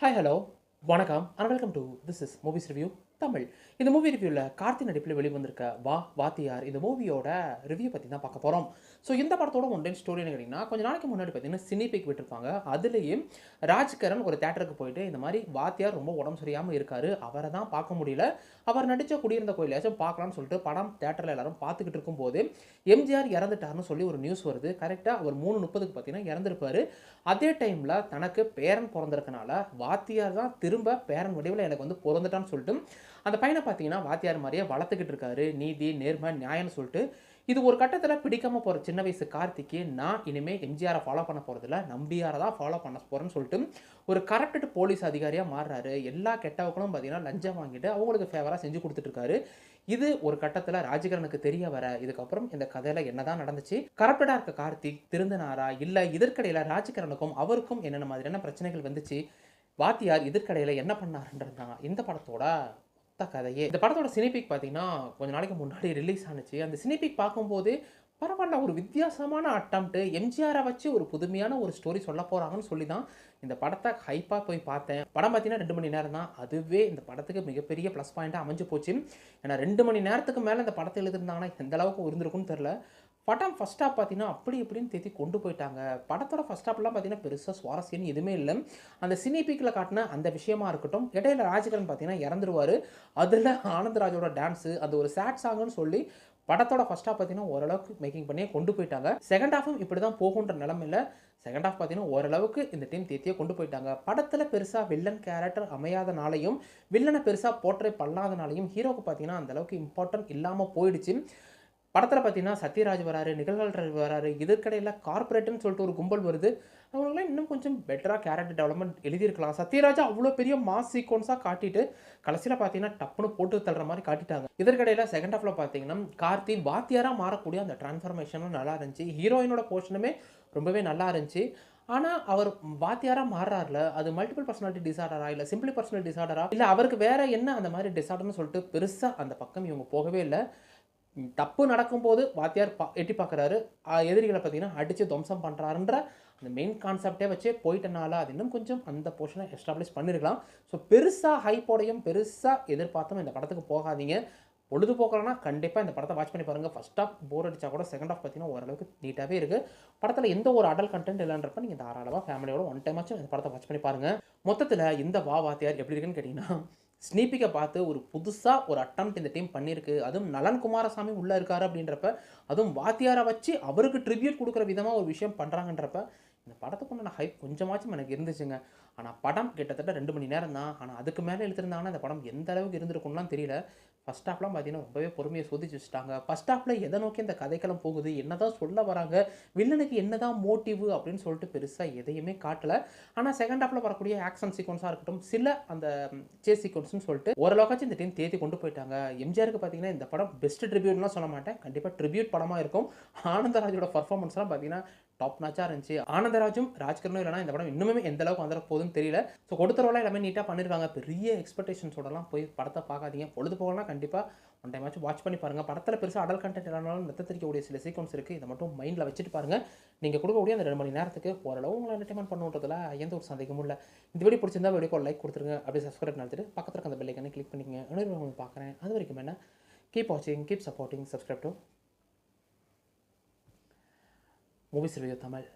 Hi hello வணக்கம் and welcome to this is movies review Tamil. இந்த movie ரிவ்யூவில் கார்த்தி நடிப்பில் வெளிவந்திருக்க வாத்தியார் இந்த மூவியோட ரிவ்யூ பற்றி தான் பார்க்க போகிறோம். ஸோ இந்த படத்தோட ஒன் டைம் ஸ்டோரின்னு கேட்டிங்கன்னா, கொஞ்சம் நாளைக்கு முன்னாடி பார்த்தீங்கன்னா சினிபிக் விட்டுருப்பாங்க. அதுலேயும் ராஜ்கரன் ஒரு தேட்டருக்கு போயிட்டு இந்த மாதிரி வாத்தியார் ரொம்ப உடம்பு சரியாமல் இருக்காரு, அவரை தான் பார்க்க முடியல, அவர் நடித்த குடியிருந்த கோயிலாச்சும் பார்க்கலாம்னு சொல்லிட்டு படம் தேட்டரில் எல்லாரும் பார்த்துக்கிட்டு இருக்கும்போது எம்ஜிஆர் இறந்துட்டாருன்னு சொல்லி ஒரு நியூஸ் வருது. கரெக்டாக அவர் 3:30க்கு பார்த்தீங்கன்னா இறந்துருப்பாரு. அதே டைமில் தனக்கு பேரன் பிறந்திருக்கனால வாத்தியார் தான் திரும்ப பேரன் வடிவில் எனக்கு வந்து பிறந்துட்டான்னு சொல்லிட்டு அந்த பையனை பார்த்தீங்கன்னா வாத்தியார் மாதிரியே வளர்த்துக்கிட்டு இருக்காரு. நீதி நேர்மை நியாயம்னு சொல்லிட்டு இது ஒரு கட்டத்தில் பிடிக்காம போகிற சின்ன வயசு கார்த்திக்கு நான் இனிமேல் எம்ஜிஆரை ஃபாலோ பண்ண போகிறதில்ல, நம்பியாரை தான் ஃபாலோ பண்ண போகிறேன்னு சொல்லிட்டு ஒரு கரப்டட் போலீஸ் அதிகாரியாக மாறுறாரு. எல்லா கெட்டவங்களும் பார்த்தீங்கன்னா லஞ்சம் வாங்கிட்டு அவங்களுக்கு ஃபேவராக செஞ்சு கொடுத்துட்ருக்காரு. இது ஒரு கட்டத்தில் ராஜகிரனுக்கு தெரிய வர இதுக்கப்புறம் இந்த கதையில் என்னதான் நடந்துச்சு, கரப்டடாக இருக்க கார்த்திக் திருந்தினாரா, இல்லை இதற்கிடையில் ராஜகிரனுக்கும் அவருக்கும் என்னென்ன மாதிரியான பிரச்சனைகள் வந்துச்சு, வாத்தியார் இதற்கிடையில் என்ன பண்ணாருன்றது தான் இந்த படத்தோட கதையே. இந்த படத்தோட சினிபிக் பார்த்தீங்கன்னா கொஞ்ச நாளைக்கு முன்னாடி ரிலீஸ் ஆனிச்சு. அந்த சினிபிக் பார்க்கும்போது பரவாயில்ல, ஒரு வித்தியாசமான அட்டம்ப்ட், எம்ஜிஆரை வச்சு ஒரு புதுமையான ஒரு ஸ்டோரி சொல்ல போகிறாங்கன்னு சொல்லி தான் இந்த படத்தை ஹைப்பாக போய் பார்த்தேன். படம் பார்த்தீங்கன்னா 2 மணி நேரம் தான். அதுவே இந்த படத்துக்கு மிகப்பெரிய ப்ளஸ் பாயிண்ட்டாக அமைஞ்சு போச்சு. ஏன்னா 2 மணி நேரத்துக்கு மேலே இந்த படத்தை எழுதிருந்தாங்கன்னா எந்த அளவுக்கு இருந்திருக்குன்னு தெரில. படம் ஃபஸ்ட் ஹாஃப் பார்த்தீங்கன்னா அப்படி இப்படின்னு தேத்தி கொண்டு போயிட்டாங்க. படத்தோட ஃபஸ்ட் ஹாஃப்லாம் பார்த்தீங்கன்னா பெருசாக சுவாரஸ்யம் எதுவுமே இல்லை. அந்த சினிபிக்கில் காட்டின அந்த விஷயமா இருக்கட்டும், இடையில ராஜகிரன் பார்த்தீங்கன்னா இறந்துருவார். அதில் ஆனந்தராஜோட டான்ஸு அந்த ஒரு சேட் சாங்குன்னு சொல்லி படத்தோட ஃபஸ்ட் ஹாஃப் பார்த்தீங்கன்னா ஓரளவுக்கு மேக்கிங் பண்ணியே கொண்டு போயிட்டாங்க. செகண்ட் ஹாஃபும் இப்படி தான் போகுன்ற நிலமையில் செகண்ட் ஹாஃப் பார்த்தீங்கன்னா ஓரளவுக்கு இந்த டீம் தேத்தியே கொண்டு போயிட்டாங்க. படத்தில் பெருசாக வில்லன் கேரக்டர் அமையாதனாலையும் வில்லனை பெருசாக போர்ட்ரே பண்ணாதனாலையும் ஹீரோக்கு பார்த்தீங்கன்னா அந்தளவுக்கு இம்பார்ட்டன்ட் இல்லாமல் போயிடுச்சு. படத்தில் பார்த்தீங்கன்னா சத்யராஜ் வராரு, நிகழ்கள் வராரு, இதற்கிடையில் கார்பரேட்டுன்னு சொல்லிட்டு ஒரு கும்பல் வருது. அவங்களாம் இன்னும் கொஞ்சம் பெட்டராக கேரக்டர் டெவலப்மெண்ட் எழுதியிருக்கலாம். சத்யராஜ் அவ்வளோ பெரிய மாஸ் சீக்வன்ஸாக காட்டிட்டு கடைசியில் பார்த்தீங்கன்னா டப்புன்னு போட்டு தள்ளுற மாதிரி காட்டிட்டாங்க. இதற்கிடையில் செகண்ட் ஹாஃபில் பார்த்தீங்கன்னா கார்த்தி வாத்தியாராக மாறக்கூடிய அந்த டிரான்ஸ்ஃபர்மேஷனும் நல்லா இருந்துச்சு. ஹீரோயினோட போர்ஷனுமே ரொம்பவே நல்லா இருந்துச்சு. ஆனால் அவர் வாத்தியாராக மாறுறாருல, அது மல்டிபிள் பர்சனாலிட்டி டிசார்டரா, இல்லை சிம்பிளி பர்சனல் டிசார்டரா, இல்லை அவருக்கு வேற என்ன அந்த மாதிரி டிசார்டர்னு சொல்லிட்டு பெருசாக அந்த பக்கம் இவங்க போகவே இல்லை. தப்பு நடக்கும்போது வாத்தியார் எட்டி பார்க்குறாரு, எதிரிகளை பார்த்தீங்கன்னா அடித்து துவம்சம் பண்ணுறாருன்ற அந்த மெயின் கான்செப்டே வச்சே போயிட்டனால அது இன்னும் கொஞ்சம் அந்த போர்ஷனை எஸ்டாப்ளிஷ் பண்ணியிருக்கலாம். ஸோ பெருசாக ஹைப்போடையும் பெருசாக எதிர்பார்த்தும் இந்த படத்துக்கு போகாதீங்க. பொழுதுபோக்கலன்னா கண்டிப்பாக இந்த படத்தை வாட்ச் பண்ணி பாருங்கள். ஃபஸ்ட் ஹாஃப் போர் அடித்தா கூட செகண்ட் ஹாஃப் பார்த்தீங்கன்னா ஓரளவுக்கு நீட்டாகவே இருக்குது. படத்தில் எந்த ஒரு அடல் கண்டென்ட் இல்லைன்றப்ப நீங்கள் தாராளமாக ஃபேமிலியோட ஒன் டைம் ஆச்சும் இந்த படத்தை வாட்ச் பண்ணி பாருங்கள். மொத்தத்தில் இந்த வாத்தியார் எப்படி இருக்குன்னு கேட்டிங்கன்னா, ஸ்னீப்பிக்கை பார்த்து ஒரு புதுசாக ஒரு அட்டம்ப்ட் இந்த டீம் பண்ணியிருக்கு. அதுவும் நலன் குமாரசாமி உள்ளே இருக்காரு அப்படின்றப்ப, அதுவும் வாத்தியாரை வச்சு அவருக்கு ட்ரிபியூட் கொடுக்குற விதமாக ஒரு விஷயம் பண்ணுறாங்கன்றப்ப இந்த படத்துக்கு உண்டான ஹைப் கொஞ்சமாச்சும் எனக்கு இருந்துச்சுங்க. ஆனால் படம் கிட்டத்தட்ட 2 மணி நேரம் தான். ஆனால் அதுக்கு மேலே எடுத்திருந்தாங்கன்னா இந்த படம் எந்த அளவுக்கு இருந்திருக்கும்லாம் தெரியல. ஃபஸ்ட் ஹாஃப்லாம் பார்த்தீங்கன்னா ரொம்பவே பொறுமையை சோதிச்சு வச்சுட்டாங்க. ஃபஸ்ட் ஹாஃபில் எதை நோக்கி இந்த கதைக்களம் போகுது, என்ன தான் சொல்ல வராங்க, வில்லனுக்கு என்ன தான் மோட்டிவ் அப்படின்னு சொல்லிட்டு பெருசாக எதையுமே காட்டலை. ஆனால் செகண்ட் ஹாஃபில் வரக்கூடிய ஆக்ஷன் சீக்வன்ஸாக இருக்கட்டும், சில அந்த சேஸ் சீக்வன்ஸ்னு சொல்லிட்டு ஓரளவுக்காச்சும் இந்த டீம் தேத்தி கொண்டு போயிட்டாங்க. எம்ஜிஆருக்கு பார்த்தீங்கன்னா இந்த படம் பெஸ்ட் ட்ரிபியூட்லாம் சொல்ல மாட்டேன், கண்டிப்பாக ட்ரிபியூட் படமாக இருக்கும். ஆனந்தராஜோட பர்ஃபார்மன்ஸ்லாம் பார்த்தீங்கன்னா டாப் நாச்சாக இருந்துச்சு. ஆனந்தராஜும் ராஜ்கரனும் இல்லைனா இந்த படம் இன்னுமே எந்த அளவுக்கு வந்துட போகுதுன்னு தெரியல. ஸோ கொடுத்துறவெல்லாம் எல்லாமே நீட்டாக பண்ணியிருக்காங்க. பெரிய எக்ஸ்பெக்டேஷன்ஸோடலாம் போய் படத்தை பார்க்காதீங்க. பொழுது போகலாம் கண்டிப்பாக ஒன் டைம் ஆச்சும் வாட்ச் பண்ணி பாருங்கள். படத்தில் பெருசாக அடல் கண்டென்ட் இல்லைனாலும் மெத்தரிக்கக்கூடிய சில சீக்வன்ஸ் இருக்குது. இதை மட்டும் மைண்டில் வச்சுட்டு பாருங்கள். நீங்கள் கொடுக்கக்கூடிய அந்த 2 மணி நேரத்துக்கு ஓரளவு உங்களை என்டர்டைன்மெண்ட் பண்ணுறதுல எந்த ஒரு சந்தேகமும் இல்லை. இந்த வீடியோ பிடிச்சிருந்தா வீடியோக்கு ஒரு லைக் கொடுத்துருங்க. அப்படியே சப்ஸ்கிரைப் நடத்திட்டு பக்கத்தில் இருக்க அந்த பெல் ஐக்கானை கிளிக் பண்ணிக்கங்க. இன்னொரு பார்க்குறேன். அது வரைக்கும் என்ன, கீப் வாட்சிங், keep supporting, subscribe to movies review Tamil.